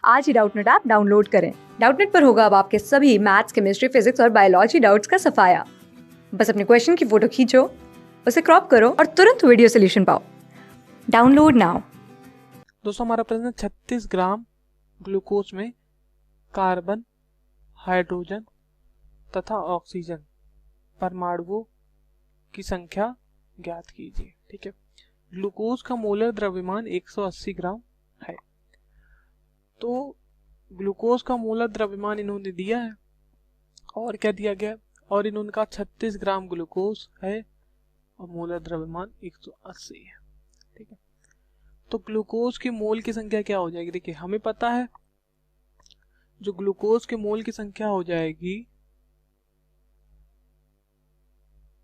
आज ही Doubtnut app download करें। Doubtnut पर होगा अब आपके सभी मैथ्स, केमिस्ट्री, फिजिक्स और बायोलॉजी डाउट्स का सफाया। बस अपने क्वेश्चन की फोटो खींचो, उसे क्रॉप करो और तुरंत वीडियो सोल्यूशन पाओ। Download now. दोस्तों हमारा प्रश्न है 36 ग्राम ग्लूकोज में कार्बन, हाइड्रोजन तथा ऑक्सीजन परमाणुओं की संख्या ज्ञात कीजिए। ठीक है, ग्लूकोज का मोलर द्रव्यमान 180 ग्राम है। तो ग्लूकोज का मोलर द्रव्यमान इन्होंने दिया है और क्या दिया गया, और इन्होंने कहा 36 ग्राम ग्लूकोज है और मोलर द्रव्यमान 180 है। ठीक है, तो ग्लूकोज की मोल की संख्या क्या हो जाएगी? देखिए हमें पता है जो ग्लूकोज के मोल की संख्या हो जाएगी,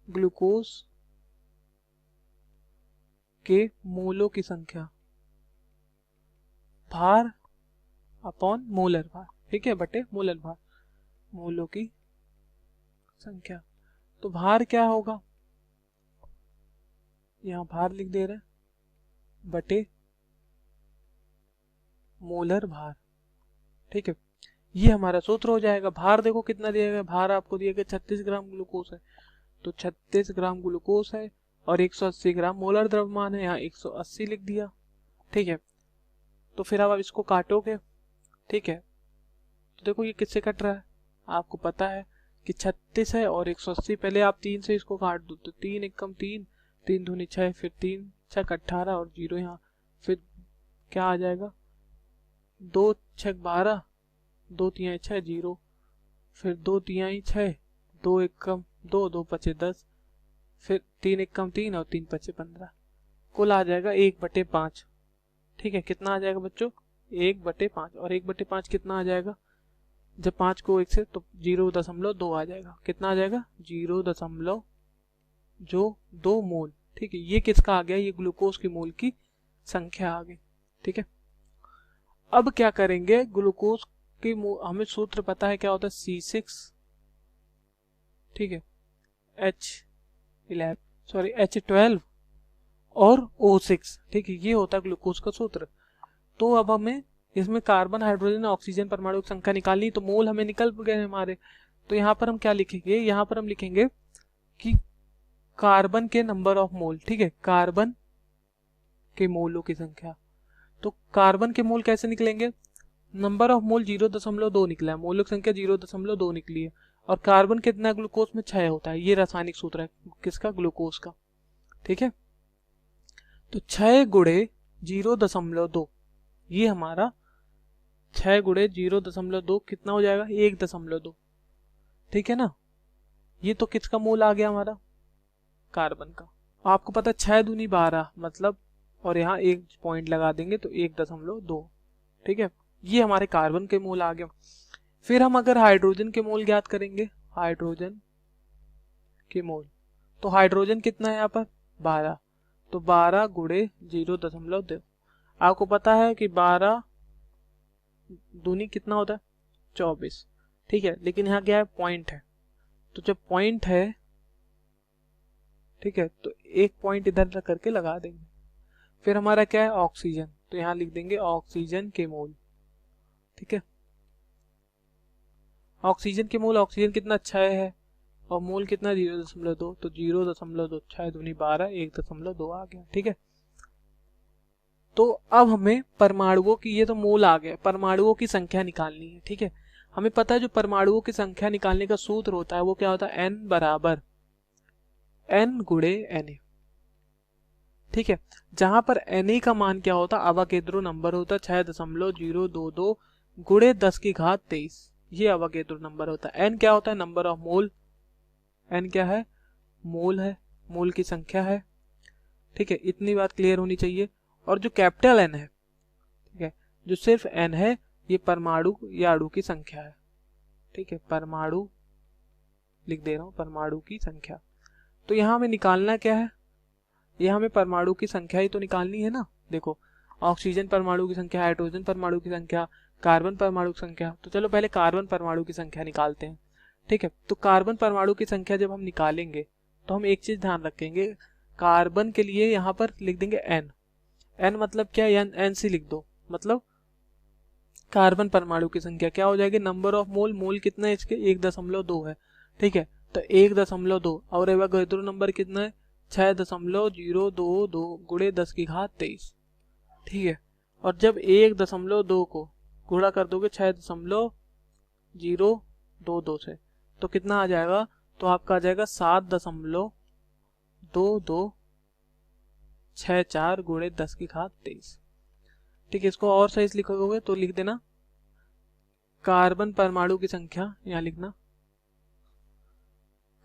ग्लूकोज के मोलों की संख्या भार अपॉन मोलर भार, ठीक है, बटे मोलर भार, मोलों की संख्या। तो भार क्या होगा, यहां भार लिख दे रहे हैं, बटे मोलर भार। ठीक है, ये हमारा सूत्र हो जाएगा। भार देखो कितना दिया गया, भार आपको दिया गया 36 ग्राम ग्लूकोज है, तो 36 ग्राम ग्लूकोज है और 180 ग्राम मोलर द्रव्यमान है, यहाँ 180 लिख दिया। ठीक है, तो फिर अब आप इसको काटोगे। ठीक है, तो देखो ये किससे कट रहा है, आपको पता है कि 36 है और 180, पहले आप 3 से इसको काट दो, तो 3 एकम 3, 3 दूनी 6, फिर 3 छक 18 और 0 यहाँ, फिर क्या आ जाएगा 2 छक 12, 2 तिहाई 6 0, फिर 2 तिहाई 6, 2 एकम 2, 2 पचे 10, फिर 3 एकम 3 और 3 पचे 15, कुल आ जाएगा 1/5। ठीक है, कितना आ जाएगा बच्चों, 1/5, और 1/5 कितना आ जाएगा, जब 5 को 1 से तो 0.2 आ जाएगा। कितना आ जाएगा 0.2 मोल। ठीक है, ये किसका आ गया, ये ग्लूकोज की मोल की संख्या आ गई। ठीक है, अब क्या करेंगे, ग्लूकोज की हमें सूत्र पता है क्या होता है, C6, ठीक है, H12 और O6। ठीक है, ये होता है ग्लूकोज का सूत्र। तो अब हमें इसमें कार्बन, हाइड्रोजन, ऑक्सीजन परमाणु की संख्या निकालनी, तो मोल हमें निकल गए हमारे। तो यहाँ पर हम क्या लिखेंगे, यहाँ पर हम लिखेंगे कि कार्बन के नंबर ऑफ मोल। ठीक है, कार्बन के मोलों की संख्या। तो कार्बन के मोल कैसे निकलेंगे, नंबर ऑफ मोल 0.2 निकला है, मोलों की संख्या 0.2 निकली है, और कार्बन कितना ग्लूकोज में 6 होता है, ये रासायनिक सूत्र है किसका, ग्लूकोज का। ठीक है, तो 6 गुणे 0.2, ये हमारा 6 गुणे 0.2 कितना हो जाएगा, 1.2। ठीक है ना, ये तो किसका मोल आ गया हमारा, कार्बन का। आपको पता है 6 दूनी 12 मतलब, और यहाँ एक पॉइंट लगा देंगे तो 1.2। ठीक है, ये हमारे कार्बन के मोल आ गए। फिर हम अगर हाइड्रोजन के मोल ज्ञात करेंगे, हाइड्रोजन के मोल, तो हाइड्रोजन कितना है यहाँ पर 12, तो 12 गुणे 0.2। आपको पता है कि 12 दूनी कितना होता है 24। ठीक है, लेकिन यहाँ क्या है, पॉइंट है, तो जब पॉइंट है, ठीक है, तो एक पॉइंट इधर करके लगा देंगे। फिर हमारा क्या है, ऑक्सीजन, तो यहाँ लिख देंगे ऑक्सीजन के मोल। ठीक है, ऑक्सीजन के मोल, ऑक्सीजन कितना 6 है और मोल कितना 0.2, तो 0.2 6 दूनी 12, 1.2 आ गया। ठीक है, तो अब हमें परमाणुओं की, ये तो मोल आ गया, परमाणुओं की संख्या निकालनी है। ठीक है, हमें पता है जो परमाणुओं की संख्या निकालने का सूत्र होता है वो क्या होता है, n बराबर n गुणे Na। ठीक है, जहां पर Na का मान क्या होता है, अवोगाद्रो नंबर होता है 6.022 गुणे 10⁻23, ये अवोगाद्रो नंबर होता है। n क्या होता है, नंबर ऑफ मोल, n क्या है, मोल है, मोल की संख्या है। ठीक है, इतनी बात क्लियर होनी चाहिए। और जो कैपिटल N है, ठीक है, जो सिर्फ N है, ये परमाणु या अणु की संख्या है। ठीक है, परमाणु लिख दे रहा हूं, परमाणु की संख्या। तो यहां हमें निकालना क्या है, ये हमें परमाणु की संख्या ही तो निकालनी है ना। देखो, ऑक्सीजन परमाणु की संख्या, हाइड्रोजन परमाणु की संख्या, कार्बन परमाणु की संख्या, तो चलो पहले कार्बन परमाणु की संख्या निकालते हैं। ठीक है, तो कार्बन परमाणु की संख्या जब हम निकालेंगे तो हम एक चीज ध्यान रखेंगे, कार्बन के लिए यहाँ पर लिख देंगे n। n मतलब क्या है, n से लिख दो, मतलब कार्बन परमाणु की संख्या क्या हो जाएगी, नंबर ऑफ मोल, मोल कितना है इसके 1.2 है, ठीक है। तो 1.2 और एवोगैड्रो नंबर कितना है 6.022 गुणे 10 की घात 23, ठीक है। और जब 1.2 को गुणा कर दोगे 6.022 से तो कितना आ जाएगा, तो आपका आ जाएगा 7.2264 गुणे 10 की घात 23, ठीक है। इसको और सही लिखोगे तो लिख देना कार्बन परमाणु की संख्या, यहाँ लिखना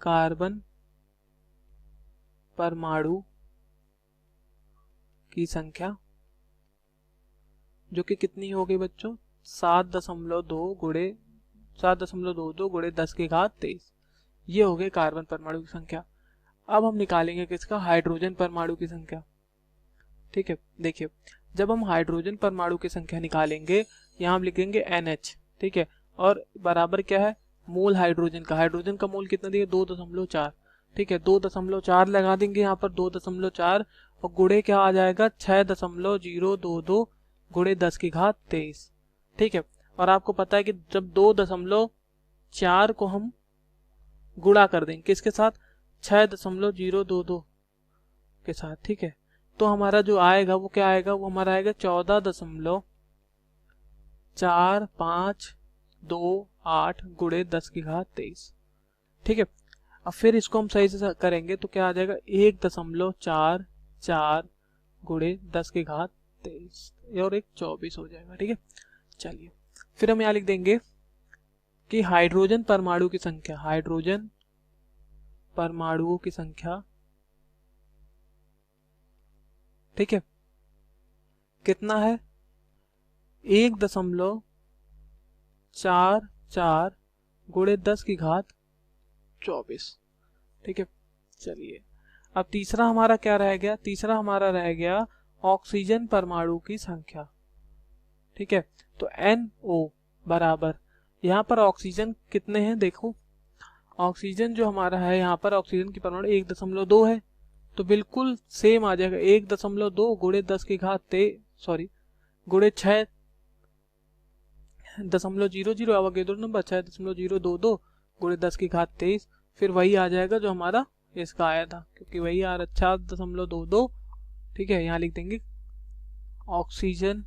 कार्बन परमाणु की संख्या जो कि कितनी हो गई बच्चों 7.22 गुणे 10 की घात 23, ये हो गई कार्बन परमाणु की संख्या। अब हम निकालेंगे किसका, हाइड्रोजन परमाणु की संख्या, ठीक है। देखिए जब हम हाइड्रोजन परमाणु की संख्या निकालेंगे यहाँ हम लिखेंगे NH, ठीक है, और बराबर क्या है मोल हाइड्रोजन का मोल कितना दिया 2.4, ठीक है, 2.4 लगा देंगे यहाँ पर 2.4 और गुणे क्या आ जाएगा 6.022 गुणे 10 की घात 23, ठीक है। और आपको पता है कि जब 2.4 को हम गुणा कर देंगे किसके साथ 6.022 के साथ, ठीक है, तो हमारा जो आएगा वो क्या आएगा, वो हमारा आएगा 14.4528 गुणे 10 की घात 23, ठीक है। अब फिर इसको हम सही से करेंगे तो क्या आ जाएगा 1.44 गुणे 10 की घात 23 और एक 24 हो जाएगा, ठीक है। चलिए फिर हम यहाँ लिख देंगे कि हाइड्रोजन परमाणु की संख्या, हाइड्रोजन परमाणुओं की संख्या, ठीक है, कितना है 1.44 गुणे 10 की घात 24, ठीक है। चलिए अब तीसरा हमारा क्या रह गया, तीसरा हमारा रह गया ऑक्सीजन परमाणु की संख्या, ठीक है। तो NO बराबर, यहाँ पर ऑक्सीजन कितने हैं देखो, ऑक्सीजन जो हमारा है यहाँ पर ऑक्सीजन की परमाणु 1.2 है, तो बिल्कुल सेम आ जाएगा 1.2 गुणे 10 की घात गुणे 6.00 एवोगैड्रो नंबर 6.022 गुणे 10 की घात 23, फिर वही आ जाएगा जो हमारा इसका आया था, क्योंकि वही आ रहा 6.22, ठीक है। यहाँ लिख देंगे ऑक्सीजन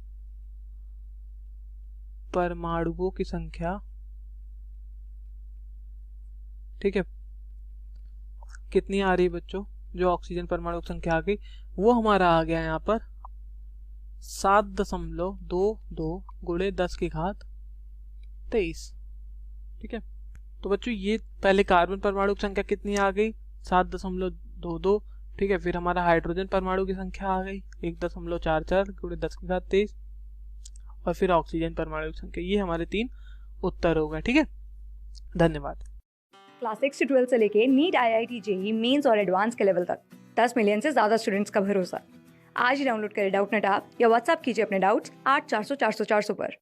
परमाणुओं की संख्या, ठीक है, कितनी आ रही है बच्चों, जो ऑक्सीजन परमाणु की संख्या आ गई वो हमारा आ गया यहाँ पर 7.22 गुणे 10 की घात 23, ठीक है। तो बच्चों ये पहले कार्बन परमाणु की संख्या कितनी आ गई 7.22, ठीक है। फिर हमारा हाइड्रोजन परमाणु की संख्या आ गई 1.44 गुणे 10 की घात 23 और फिर ऑक्सीजन परमाणु की संख्या, ये हमारे 3 उत्तर हो गए, ठीक है। धन्यवाद। क्लास 6 से 12 से लेके नीट, IIT, JEE मेंस और एडवांस के लेवल तक 10 मिलियन से ज़्यादा स्टूडेंट्स का भरोसा। आज ही डाउनलोड करें डाउटनेट ऐप या व्हाट्सएप कीजिए अपने डाउट्स 8400 400 400 पर।